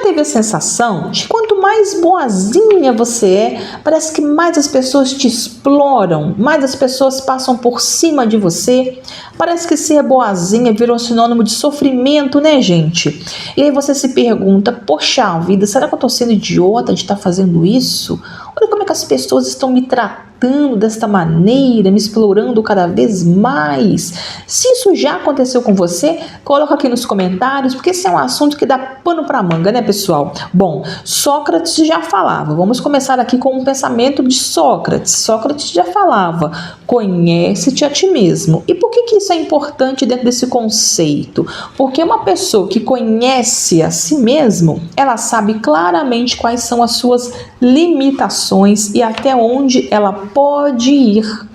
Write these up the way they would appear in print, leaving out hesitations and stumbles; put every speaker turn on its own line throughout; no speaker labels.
teve a sensação de que quanto mais boazinha você é, parece que mais as pessoas te exploram, mais as pessoas passam por cima de você? Parece que ser boazinha virou sinônimo de sofrimento, né, gente? E aí você se pergunta, poxa vida, será que eu tô sendo idiota de estar fazendo isso? Olha como é que as pessoas estão me tratando desta maneira, me explorando cada vez mais. Se isso já aconteceu com você, coloca aqui nos comentários, porque esse é um assunto que dá pano para manga, né, pessoal? Bom, Sócrates já falava, vamos começar aqui com um pensamento de Sócrates. Sócrates já falava, conhece-te a ti mesmo. E por que isso é importante dentro desse conceito? Porque uma pessoa que conhece a si mesmo, ela sabe claramente quais são as suas limitações e até onde ela pode ir.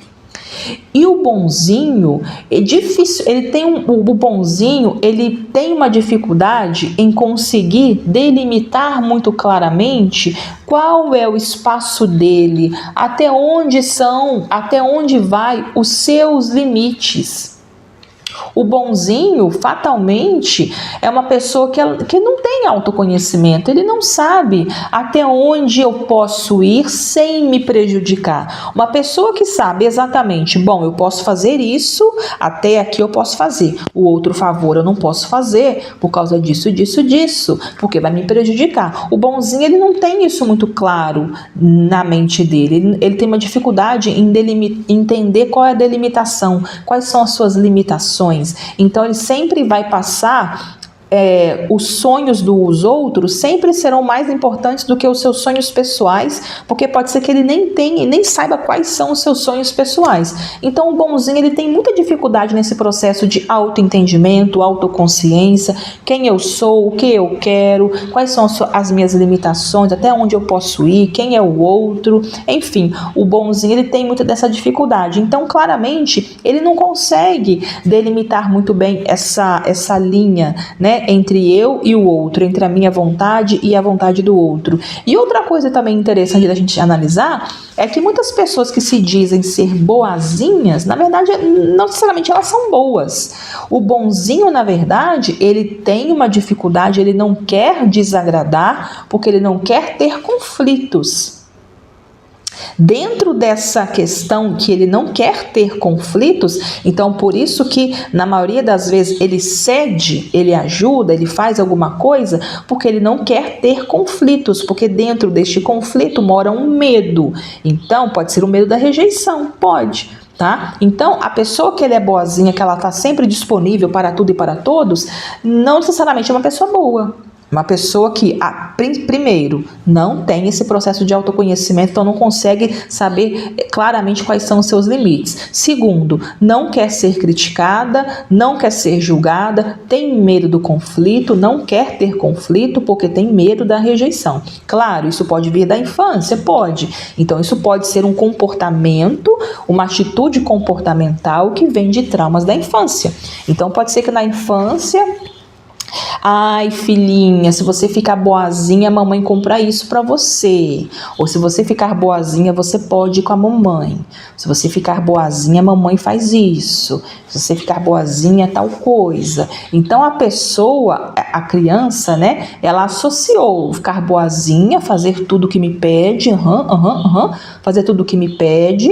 E o bonzinho é difícil, o bonzinho, ele tem uma dificuldade em conseguir delimitar muito claramente qual é o espaço dele, até onde vai os seus limites. O bonzinho, fatalmente, é uma pessoa que não tem autoconhecimento, ele não sabe até onde eu posso ir sem me prejudicar. Uma pessoa que sabe exatamente, bom, eu posso fazer isso, até aqui eu posso fazer, o outro favor eu não posso fazer por causa disso, porque vai me prejudicar. O bonzinho, ele não tem isso muito claro na mente dele, ele tem uma dificuldade em entender qual é a delimitação, quais são as suas limitações. Então ele sempre vai passar, os sonhos dos outros sempre serão mais importantes do que os seus sonhos pessoais, porque pode ser que ele nem saiba quais são os seus sonhos pessoais. Então o bonzinho, ele tem muita dificuldade nesse processo de autoentendimento, autoconsciência, quem eu sou, o que eu quero, quais são as minhas limitações, até onde eu posso ir, quem é o outro, enfim, o bonzinho, ele tem muita dessa dificuldade. Então claramente ele não consegue delimitar muito bem essa linha, né, entre eu e o outro, entre a minha vontade e a vontade do outro. E outra coisa também interessante da gente analisar é que muitas pessoas que se dizem ser boazinhas, na verdade, não necessariamente elas são boas. O bonzinho, na verdade, ele tem uma dificuldade, ele não quer desagradar, porque ele não quer ter conflitos. Dentro dessa questão que ele não quer ter conflitos, então por isso que na maioria das vezes ele cede, ele ajuda, ele faz alguma coisa, porque ele não quer ter conflitos, porque dentro deste conflito mora um medo. Então pode ser o medo da rejeição, pode. Tá? Então, a pessoa que ela é boazinha, que ela está sempre disponível para tudo e para todos, não necessariamente é uma pessoa boa. Uma pessoa que, primeiro, não tem esse processo de autoconhecimento, então não consegue saber claramente quais são os seus limites. Segundo, não quer ser criticada, não quer ser julgada, tem medo do conflito, não quer ter conflito porque tem medo da rejeição. Claro, isso pode vir da infância, pode. Então isso pode ser um comportamento, uma atitude comportamental que vem de traumas da infância. Então pode ser que na infância... Ai, filhinha, se você ficar boazinha, a mamãe compra isso pra você. Ou se você ficar boazinha, você pode ir com a mamãe. Se você ficar boazinha, a mamãe faz isso. Se você ficar boazinha, tal coisa. Então a pessoa, a criança, né, ela associou ficar boazinha, fazer tudo que me pede, fazer tudo que me pede,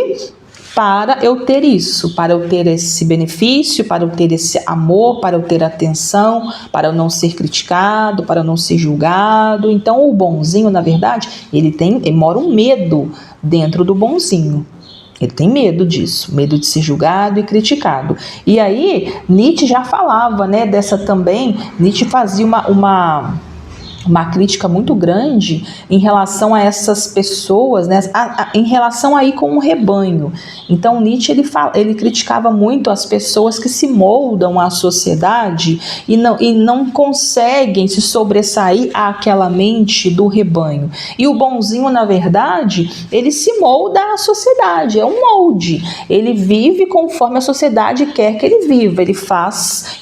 para eu ter isso, para eu ter esse benefício, para eu ter esse amor, para eu ter atenção, para eu não ser criticado, para eu não ser julgado. Então o bonzinho, na verdade, ele mora um medo dentro do bonzinho. Ele tem medo disso, medo de ser julgado e criticado. E aí Nietzsche já falava, né, dessa também. Nietzsche fazia uma crítica muito grande em relação a essas pessoas, né, em relação aí com o rebanho. Então Nietzsche ele criticava muito as pessoas que se moldam à sociedade e não conseguem se sobressair àquela mente do rebanho. E o bonzinho, na verdade, ele se molda à sociedade, é um molde. Ele vive conforme a sociedade quer que ele viva. Ele faz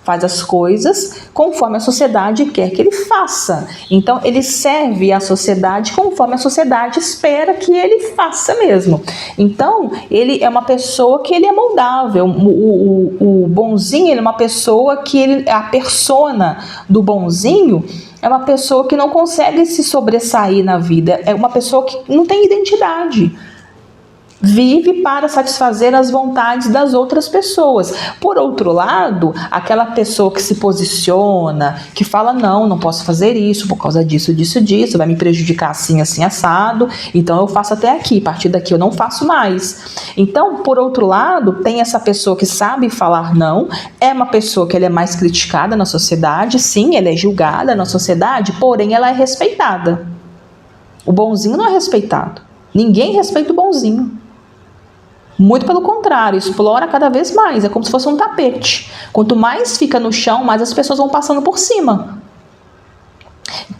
faz as coisas conforme a sociedade quer que ele faça. Então, ele serve à sociedade conforme a sociedade espera que ele faça mesmo. Então, ele é uma pessoa que ele é moldável. O bonzinho, ele é uma pessoa que a persona do bonzinho é uma pessoa que não consegue se sobressair na vida. É uma pessoa que não tem identidade. Vive para satisfazer as vontades das outras pessoas. Por outro lado, aquela pessoa que se posiciona, que fala, não posso fazer isso por causa disso, vai me prejudicar assim, assim, assado, então eu faço até aqui, a partir daqui eu não faço mais. Então, por outro lado, tem essa pessoa que sabe falar não, é uma pessoa que ela é mais criticada na sociedade, sim, ela é julgada na sociedade, porém ela é respeitada. O bonzinho não é respeitado. Ninguém respeita o bonzinho. Muito pelo contrário, explora cada vez mais, é como se fosse um tapete. Quanto mais fica no chão, mais as pessoas vão passando por cima.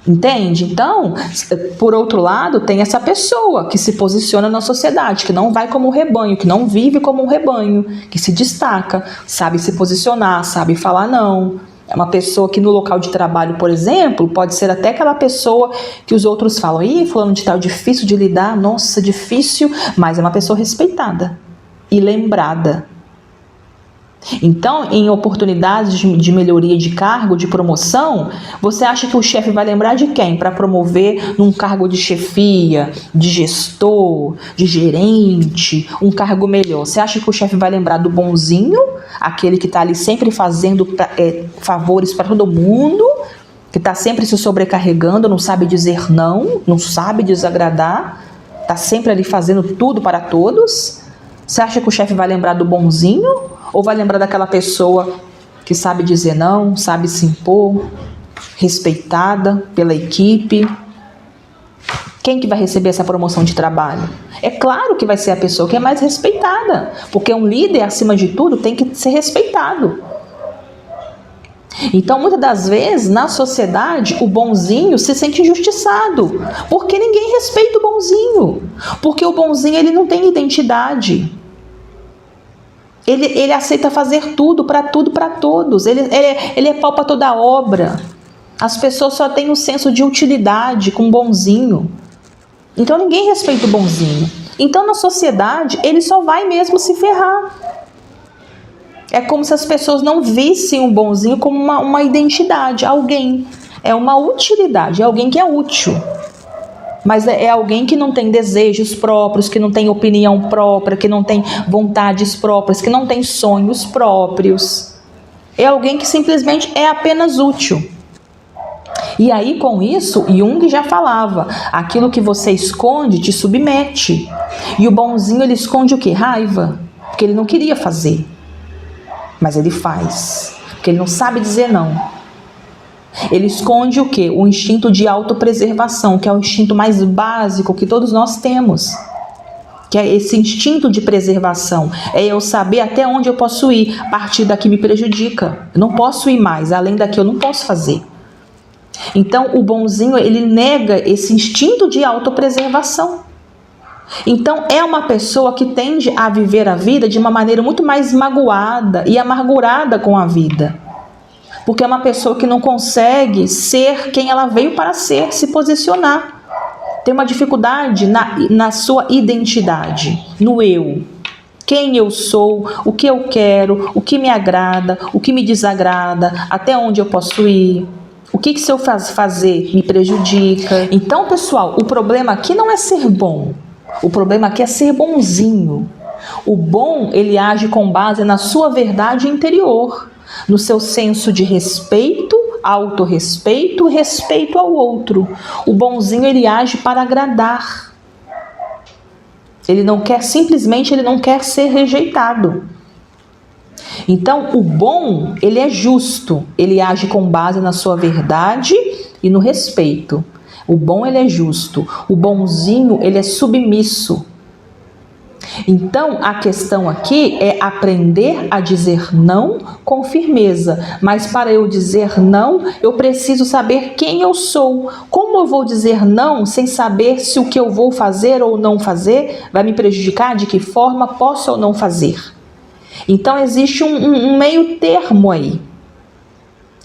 Entende? Então, por outro lado, tem essa pessoa que se posiciona na sociedade, que não vai como um rebanho, que não vive como um rebanho, que se destaca, sabe se posicionar, sabe falar não. É uma pessoa que no local de trabalho, por exemplo, pode ser até aquela pessoa que os outros falam, fulano de tal, difícil de lidar, nossa, difícil, mas é uma pessoa respeitada e lembrada. Então, em oportunidades de melhoria de cargo, de promoção, você acha que o chefe vai lembrar de quem? Para promover num cargo de chefia, de gestor, de gerente, um cargo melhor. Você acha que o chefe vai lembrar do bonzinho, aquele que está ali sempre fazendo favores para todo mundo, que está sempre se sobrecarregando, não sabe dizer não sabe desagradar, está sempre ali fazendo tudo para todos? Você acha que o chefe vai lembrar do bonzinho? Ou vai lembrar daquela pessoa que sabe dizer não, sabe se impor, respeitada pela equipe? Quem que vai receber essa promoção de trabalho? É claro que vai ser a pessoa que é mais respeitada, porque um líder, acima de tudo, tem que ser respeitado. Então, muitas das vezes, na sociedade, o bonzinho se sente injustiçado, porque ninguém respeita o bonzinho, porque o bonzinho ele não tem identidade. Ele aceita fazer tudo para todos, ele é pau para toda obra. As pessoas só têm um senso de utilidade com o bonzinho. Então ninguém respeita o bonzinho. Então na sociedade ele só vai mesmo se ferrar. É como se as pessoas não vissem o bonzinho como uma identidade, alguém. É uma utilidade, é alguém que é útil. Mas é alguém que não tem desejos próprios, que não tem opinião própria, que não tem vontades próprias, que não tem sonhos próprios. É alguém que simplesmente é apenas útil. E aí, com isso, Jung já falava, aquilo que você esconde te submete. E o bonzinho, ele esconde o quê? Raiva, porque ele não queria fazer. Mas ele faz, porque ele não sabe dizer não. Ele esconde o quê? O instinto de autopreservação, que é o instinto mais básico que todos nós temos. Que é esse instinto de preservação. É eu saber até onde eu posso ir. A partir daqui me prejudica. Eu não posso ir mais. Além daqui eu não posso fazer. Então o bonzinho, ele nega esse instinto de autopreservação. Então é uma pessoa que tende a viver a vida de uma maneira muito mais magoada e amargurada com a vida. Porque é uma pessoa que não consegue ser quem ela veio para ser, se posicionar. Tem uma dificuldade na sua identidade, no eu. Quem eu sou, o que eu quero, o que me agrada, o que me desagrada, até onde eu posso ir. O que se eu fazer me prejudica. Então, pessoal, o problema aqui não é ser bom. O problema aqui é ser bonzinho. O bom, ele age com base na sua verdade interior. No seu senso de respeito, autorrespeito, respeito ao outro. O bonzinho, ele age para agradar. Ele não quer, simplesmente, ele não quer ser rejeitado. Então, o bom, ele é justo. Ele age com base na sua verdade e no respeito. O bom, ele é justo. O bonzinho, ele é submisso. Então, a questão aqui é aprender a dizer não com firmeza. Mas para eu dizer não, eu preciso saber quem eu sou. Como eu vou dizer não sem saber se o que eu vou fazer ou não fazer vai me prejudicar? De que forma posso ou não fazer? Então, existe um meio termo aí.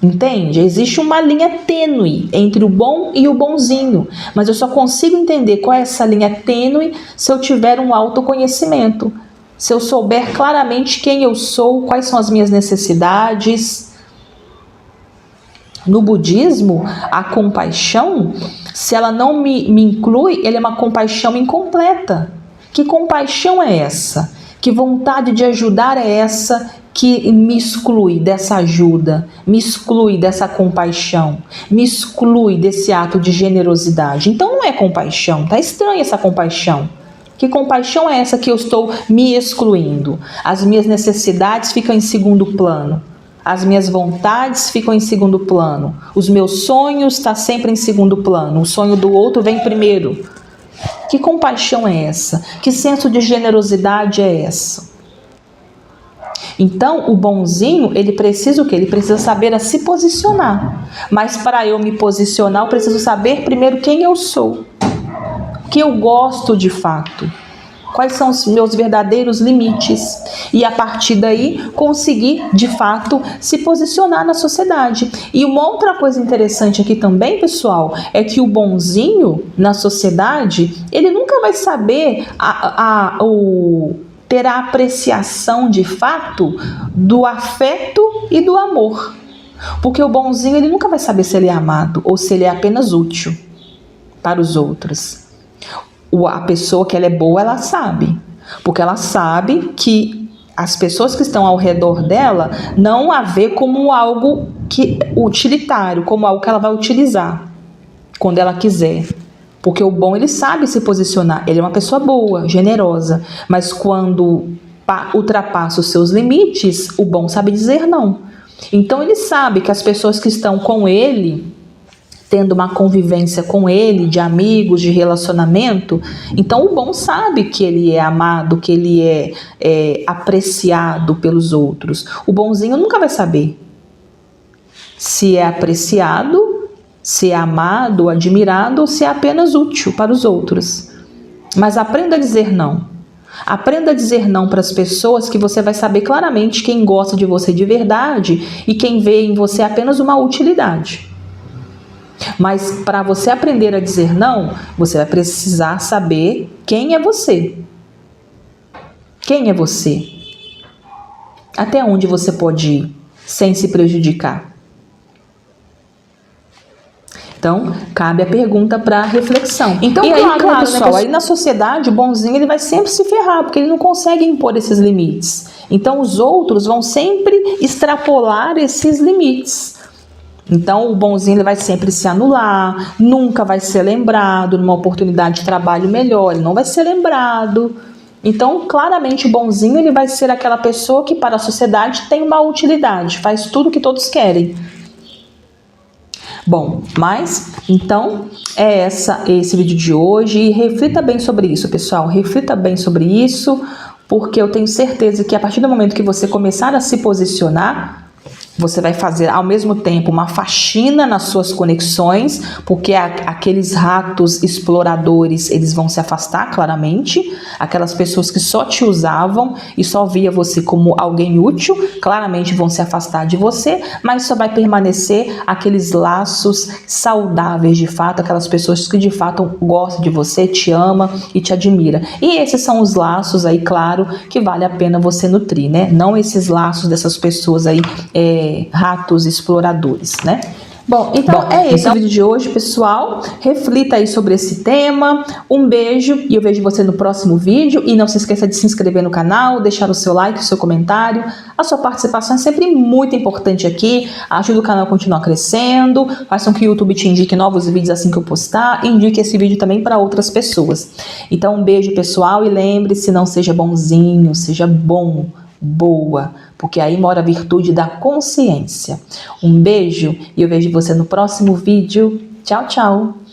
Entende? Existe uma linha tênue entre o bom e o bonzinho, mas eu só consigo entender qual é essa linha tênue se eu tiver um autoconhecimento, se eu souber claramente quem eu sou, quais são as minhas necessidades. No budismo, a compaixão, se ela não me inclui, ela é uma compaixão incompleta. Que compaixão é essa? Que vontade de ajudar é essa que me exclui dessa ajuda, me exclui dessa compaixão, me exclui desse ato de generosidade? Então não é compaixão, tá estranha essa compaixão. Que compaixão é essa que eu estou me excluindo? As minhas necessidades ficam em segundo plano. As minhas vontades ficam em segundo plano. Os meus sonhos estão sempre em segundo plano. O sonho do outro vem primeiro. Que compaixão é essa? Que senso de generosidade é essa? Então, o bonzinho, ele precisa o quê? Ele precisa saber a se posicionar. Mas para eu me posicionar, eu preciso saber primeiro quem eu sou. O que eu gosto de fato. Quais são os meus verdadeiros limites? E a partir daí, conseguir, de fato, se posicionar na sociedade. E uma outra coisa interessante aqui também, pessoal, é que o bonzinho na sociedade, ele nunca vai saber ter a apreciação, de fato, do afeto e do amor. Porque o bonzinho, ele nunca vai saber se ele é amado ou se ele é apenas útil para os outros. A pessoa que ela é boa, ela sabe. Porque ela sabe que as pessoas que estão ao redor dela não a vê como algo utilitário, como algo que ela vai utilizar quando ela quiser. Porque o bom, ele sabe se posicionar. Ele é uma pessoa boa, generosa. Mas quando ultrapassa os seus limites, o bom sabe dizer não. Então ele sabe que as pessoas que estão com ele, tendo uma convivência com ele, de amigos, de relacionamento, então o bom sabe que ele é amado, que ele é apreciado pelos outros. O bonzinho nunca vai saber se é apreciado, se é amado, admirado ou se é apenas útil para os outros. Mas aprenda a dizer não. Aprenda a dizer não para as pessoas, que você vai saber claramente quem gosta de você de verdade e quem vê em você apenas uma utilidade. Mas para você aprender a dizer não, você vai precisar saber quem é você. Quem é você? Até onde você pode ir sem se prejudicar? Então, cabe a pergunta para reflexão. Então, e aí, claro, pessoal, aí na sociedade, o bonzinho, ele vai sempre se ferrar, porque ele não consegue impor esses limites. Então, os outros vão sempre extrapolar esses limites. Então, o bonzinho, ele vai sempre se anular, nunca vai ser lembrado numa oportunidade de trabalho melhor, ele não vai ser lembrado. Então, claramente, o bonzinho, ele vai ser aquela pessoa que para a sociedade tem uma utilidade, faz tudo o que todos querem. Bom, mas, então, é esse vídeo de hoje, e reflita bem sobre isso, pessoal, reflita bem sobre isso, porque eu tenho certeza que a partir do momento que você começar a se posicionar, você vai fazer ao mesmo tempo uma faxina nas suas conexões, porque aqueles ratos exploradores, eles vão se afastar claramente. Aquelas pessoas que só te usavam e só via você como alguém útil, claramente vão se afastar de você, mas só vai permanecer aqueles laços saudáveis de fato, aquelas pessoas que de fato gostam de você, te ama e te admira. E esses são os laços aí, claro, que vale a pena você nutrir, né? Não esses laços dessas pessoas aí, ratos exploradores, né? Bom, então é esse o vídeo de hoje, pessoal. Reflita aí sobre esse tema. Um beijo e eu vejo você no próximo vídeo. E não se esqueça de se inscrever no canal, deixar o seu like, o seu comentário. A sua participação é sempre muito importante aqui. Ajuda o canal a continuar crescendo. Faz com que o YouTube te indique novos vídeos assim que eu postar. E indique esse vídeo também para outras pessoas. Então, um beijo, pessoal. E lembre-se, não seja bonzinho, seja bom, boa, porque aí mora a virtude da consciência. Um beijo e eu vejo você no próximo vídeo. Tchau, tchau!